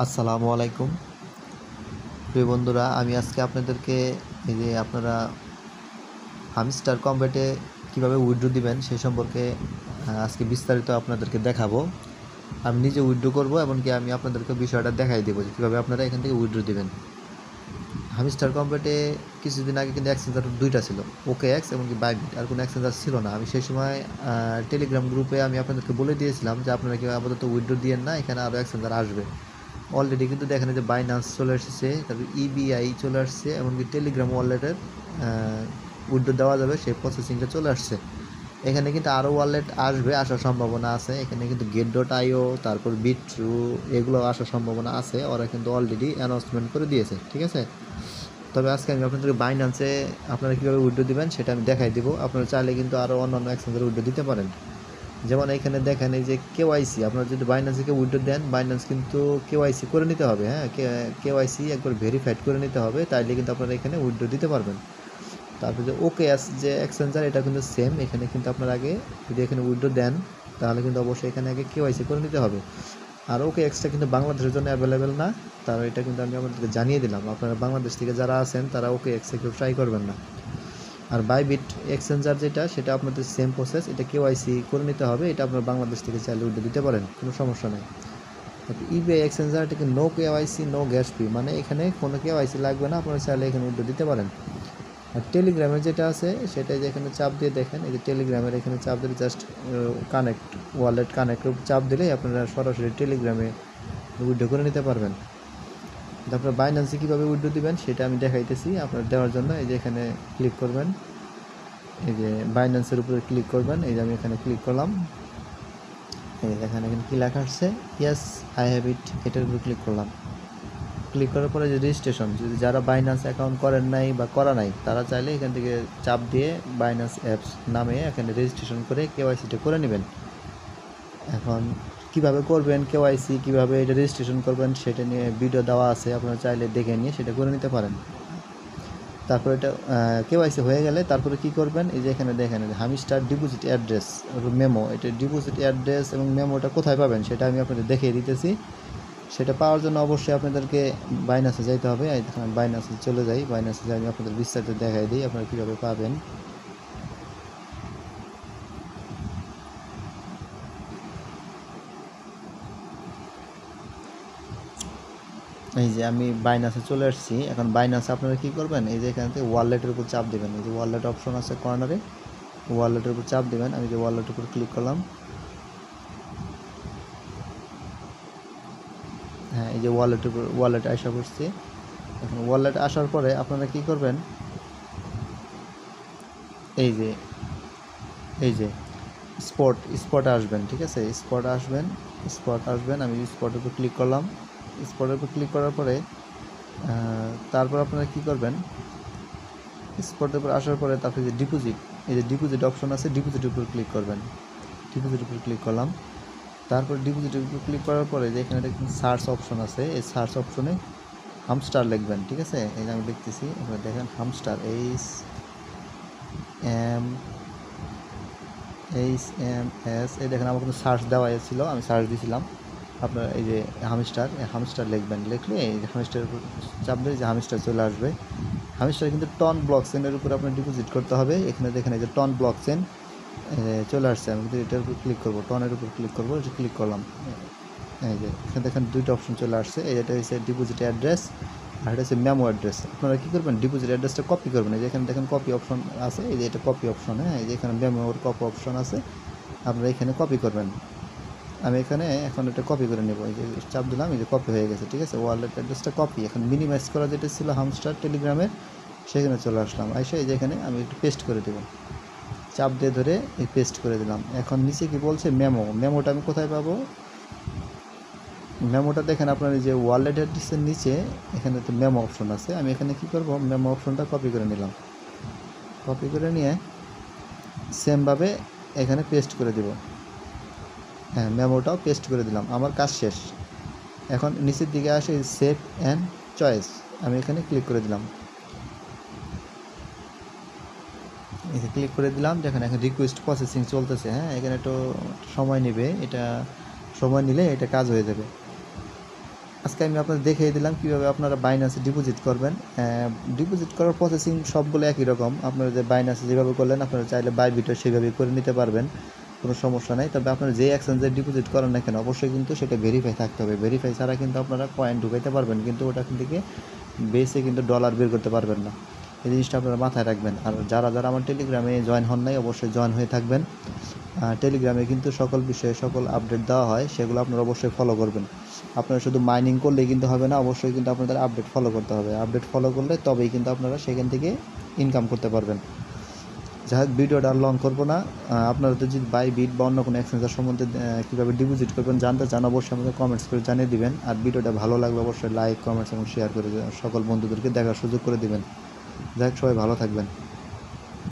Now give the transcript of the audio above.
আসসালামু আলাইকুম প্রিয় বন্ধুরা, আমি আজকে আপনাদেরকে এই যে আপনারা হামস্টার কম্ব্যাটে কীভাবে উইথড্র দিবেন সেই সম্পর্কে আজকে বিস্তারিত আপনাদেরকে দেখাবো। আমি নিজে উইথড্র করব, এমনকি আমি আপনাদেরকে বিষয়টা দেখাই দেবো যে কীভাবে আপনারা এখান থেকে উইথড্র দিবেন। হামস্টার কম্ব্যাটে কিছুদিন আগে কিন্তু এক্সচেঞ্জার দুইটা ছিল, ওকে এক্স এমনকি বাইবিট, আর কোনো এক্সচেঞ্জার ছিল না। আমি সেই সময় টেলিগ্রাম গ্রুপে আমি আপনাদেরকে বলে দিয়েছিলাম যে আপনারা কেউ আপাতত উইথড্র দিয়েন না, এখানে আরও এক্সচেঞ্জার আসবে। অলরেডি কিন্তু দেখেন যে বাইনান্স চলে এসেছে, তারপর ইবিআই চলে আসছে, এমনকি টেলিগ্রাম ওয়ালেটের উইথড্র দেওয়া যাবে সেই প্রসেসিংটা চলে আসছে। এখানে কিন্তু আরও ওয়ালেট আসবে, আসার সম্ভাবনা আছে। এখানে কিন্তু get.io তারপর বিট্রু এগুলো আসার সম্ভাবনা আছে, ওরা কিন্তু অলরেডি অ্যানাউন্সমেন্ট করে দিয়েছে, ঠিক আছে। তবে আজকে আমি আপনাদেরকে বাইনান্সে আপনারা কীভাবে উইথড্র দিবেন সেটা আমি দেখাই দিব। আপনারা চাইলে কিন্তু আরও অন্যান্য এক্সচেঞ্জের উইথড্র দিতে পারেন। যেমন এখানে দেখেন এই যে কেওয়াইসি, আপনারা যদি বাইনান্সে উইথড্র দেন, বাইনান্স কিন্তু কেওয়াইসি করে নিতে হবে। হ্যাঁ, কেওয়াইসি একবার ভেরিফাইড করে নিতে হবে, তাইলে কিন্তু আপনারা এখানে উইথড্র দিতে পারবেন। তারপরে যে ওকেএস যে এক্সচেঞ্জার, এটা কিন্তু সেম। এখানে কিন্তু আপনারা আগে যদি এখানে উইথড্র দেন তাহলে কিন্তু অবশ্যই এখানে আগে কেওয়াইসি করে নিতে হবে। আর ওকেএক্সটা কিন্তু বাংলাদেশের জন্য অ্যাভেলেবেল না, তার এটা কিন্তু আমি আপনাদেরকে জানিয়ে দিলাম। আপনারা বাংলাদেশ থেকে যারা আছেন তারা ওকেএক্সে কেউ ট্রাই করবেন না। আর বাইবিট এক্সচেঞ্জার যেটা, সেটা আপনাদের সেম প্রসেস, এটা কেওয়াইসি করে নিতে হবে। এটা আপনারা বাংলাদেশ থেকে চাইলে উইথড্র দিতে পারেন, কোনো সমস্যা নেই। তারপর ইবিআই এক্সচেঞ্জার, এটাকে no KYC no gas fee, মানে এখানে কোনো কেওয়াইসি লাগবে না, আপনারা চাইলে এখানে উইথড্র দিতে পারেন। আর টেলিগ্রামের যেটা আছে সেটা যে এখানে চাপ দিয়ে দেখেন, এই যে টেলিগ্রামের এখানে চাপ দিলে জাস্ট কানেক্ট ওয়ালেট কানেক্টের চাপ দিলেই আপনারা সরাসরি টেলিগ্রামে উইথড্র করে নিতে পারবেন। তারপরে বাইনান্সে কীভাবে উইথড্র দিবেন সেটা আমি দেখাইতেছি আপনার দেওয়ার জন্য। এই যে এখানে ক্লিক করবেন, এই যে বাইনান্সের উপরে ক্লিক করবেন। এই যে আমি এখানে ক্লিক করলাম, এই এখানে কি লেখা আসছে, ইয়েস আই হ্যাভ ইট, এটার উপরে ক্লিক করলাম। ক্লিক করার পরে যে রেজিস্ট্রেশন, যদি যারা বাইনান্স অ্যাকাউন্ট করেন নাই বা করা নাই তারা চাইলে এখান থেকে চাপ দিয়ে বাইনান্স অ্যাপস নামে এখানে রেজিস্ট্রেশন করে কেওয়াইসিটা করে নেবেন। এখন কিভাবে করবেন কেওয়াইসি, কিভাবে এটা রেজিস্ট্রেশন করবেন সেটা নিয়ে ভিডিও দেওয়া আছে, আপনারা চাইলে দেখে নিয়ে সেটা করে নিতে পারেন। তারপরে এটা কেওয়াইসি হয়ে গেলে তারপরে কি করবেন, এই যে এখানে দেখেন হামস্টার ডিপোজিট অ্যাড্রেস মেমো, এটা ডিপোজিট অ্যাড্রেস এবং মেমোটা কোথায় পাবেন সেটা আমি আপনাদের দেখিয়ে দিতেছি। সেটা পাওয়ার জন্য অবশ্যই আপনাদেরকে বাইনান্সে যাইতে হবে। বাইনান্সে চলে যাই, বাইনান্সে যাই, আমি আপনাদের বিস্তারিত দেখাই দিই আপনারা কীভাবে পাবেন। এই যে আমি বাইনান্সে চলে আসছি। এখন বাইনান্সে আপনারা কী করবেন, এই যে এখান থেকে ওয়ালেটের উপর চাপ দেবেন, এই যে ওয়ালেট অপশন আছে কর্নারে, ওয়ালেটের উপর চাপ দেবেন। আমি যে ওয়ালেটের উপর ক্লিক করলাম, হ্যাঁ এই যে ওয়ালেটের উপর ওয়ালেট আসা করছি। এখন ওয়ালেট আসার পরে আপনারা কী করবেন, এই যে স্পটে আসবেন, ঠিক আছে, স্পট আসবেন। আমি স্পটের উপর ক্লিক করলাম। স্পটের উপর ক্লিক করার পরে তারপর আপনারা কী করবেন, স্পটের উপর আসার পরে তারপরে যে ডিপোজিট, এই যে ডিপোজিট অপশন আছে, ডিপোজিটের উপর ক্লিক করবেন। ডিপোজিটের উপর ক্লিক করলাম। তারপর ডিপোজিটের উপর ক্লিক করার পরে যে এখানে দেখুন সার্চ অপশন আছে, এই সার্চ অপশনে হামস্টার লিখবেন, ঠিক আছে। এই যে আমি লিখতেছি, আপনারা দেখেন হামস্টার, HMS, এই দেখেন আমার কিন্তু সার্চ দেওয়া ছিল, আমি সার্চ দিয়েছিলাম। আপনার এই যে হামস্টার লিখবেন, লিখলে এই যে হামস্টারের উপর চাপ দিলে যে হামস্টার চলে আসবে। হামস্টার কিন্তু টন ব্লক চেনের উপর আপনার ডিপোজিট করতে হবে। এখানে দেখেন এই যে টন ব্লক চেন চলে আসছে। আমি কিন্তু এটার উপর ক্লিক করবো, টনের উপর ক্লিক করবো, এটা ক্লিক করলাম। এই যে এখানে দেখেন দুইটা অপশন চলে আসছে, এটা হচ্ছে ডিপোজিট অ্যাড্রেস আর এটা হচ্ছে মেমো অ্যাড্রেস। আপনারা কী করবেন, ডিপোজিট অ্যাড্রেসটা কপি করবেন। এই যে এখানে দেখেন কপি অপশন আছে, এই যে এটা কপি অপশন, হ্যাঁ এই যে এখানে মেমোর কপি অপশন আছে, আপনারা এখানে কপি করবেন। আমি এখানে এখন এটা কপি করে নেব, এই যে চাপ দিলাম, এই যে কপি হয়ে গেছে, ঠিক আছে। ওয়ালেট অ্যাড্রেসটা কপি, এখন মিনিমাইজ করা যেটা ছিল হামস্টার টেলিগ্রামের, সেখানে চলে আসলাম। এসে এই যে এখানে আমি একটু পেস্ট করে দেবো, চাপ দিয়ে ধরে এই পেস্ট করে দিলাম। এখন নিচে কি বলছে, মেমোটা আমি কোথায় পাবো, মেমোটা দেখেন আপনার এই যে ওয়ালেট অ্যাড্রেসের নিচে এখানে তো মেমো অপশন আছে। আমি এখানে কি করব, মেমো অপশনটা কপি করে নিলাম, কপি করে নিয়ে সেমভাবে এখানে পেস্ট করে দেব। হ্যাঁ মেমোটাও পেস্ট করে দিলাম, আমার কাজ শেষ। এখন নিচের দিকে আসে সেভ অ্যান্ড চয়েস, আমি এখানে ক্লিক করে দিলাম। এখানে ক্লিক করে দিলাম, দেখেন এখন রিকোয়েস্ট প্রসেসিং চলতেছে। হ্যাঁ এখানে একটু সময় নেবে, এটা সময় নিলে এটা কাজ হয়ে যাবে। আজকে আমি আপনাদের দেখিয়ে দিলাম কীভাবে আপনারা বাইন্যান্সে ডিপোজিট করবেন। ডিপোজিট করার প্রসেসিং সবগুলো একই রকম। আপনারা যে বাইন্যান্সে যেভাবে করলেন আপনারা চাইলে বাইবিটও সেভাবেই করে নিতে পারবেন, কোনো সমস্যা নেই। তবে আপনারা যে এক্সচেঞ্জে ডিপোজিট করেন না কেন অবশ্যই কিন্তু সেটা ভেরিফাই থাকতে হবে। ভেরিফাই ছাড়া কিন্তু আপনারা কয়েন ঢুকাইতে পারবেন, কিন্তু ওটা থেকে বেসে কিন্তু ডলার বের করতে পারবেন না। এই জিনিসটা আপনারা মাথায় রাখবেন। আর যারা আমার টেলিগ্রামে জয়েন হন নাই অবশ্যই জয়েন হয়ে থাকবেন। টেলিগ্রামে কিন্তু সকল বিষয়ে সকল আপডেট দেওয়া হয়, সেগুলো আপনারা অবশ্যই ফলো করবেন। আপনারা শুধু মাইনিং করলেই কিন্তু হবে না, অবশ্যই কিন্তু আপনাদের আপডেট ফলো করতে হবে। আপডেট ফলো করলে তবেই কিন্তু আপনারা সেখান থেকে ইনকাম করতে পারবেন। যাই হোক, ভিডিওটা আর লং করবো না। আপনারা যদি বাইবিট বা অন্য কোনো এক্সচেঞ্জার সম্বন্ধে কীভাবে ডিপোজিট করবেন জানতে চান অবশ্যই আমাকে কমেন্টস করে জানিয়ে দিবেন। আর ভিডিওটা ভালো লাগলে অবশ্যই লাইক, কমেন্টস এবং শেয়ার করে সকল বন্ধুদেরকে দেখার সুযোগ করে দিবেন। যাই হোক, সবাই ভালো থাকবেন।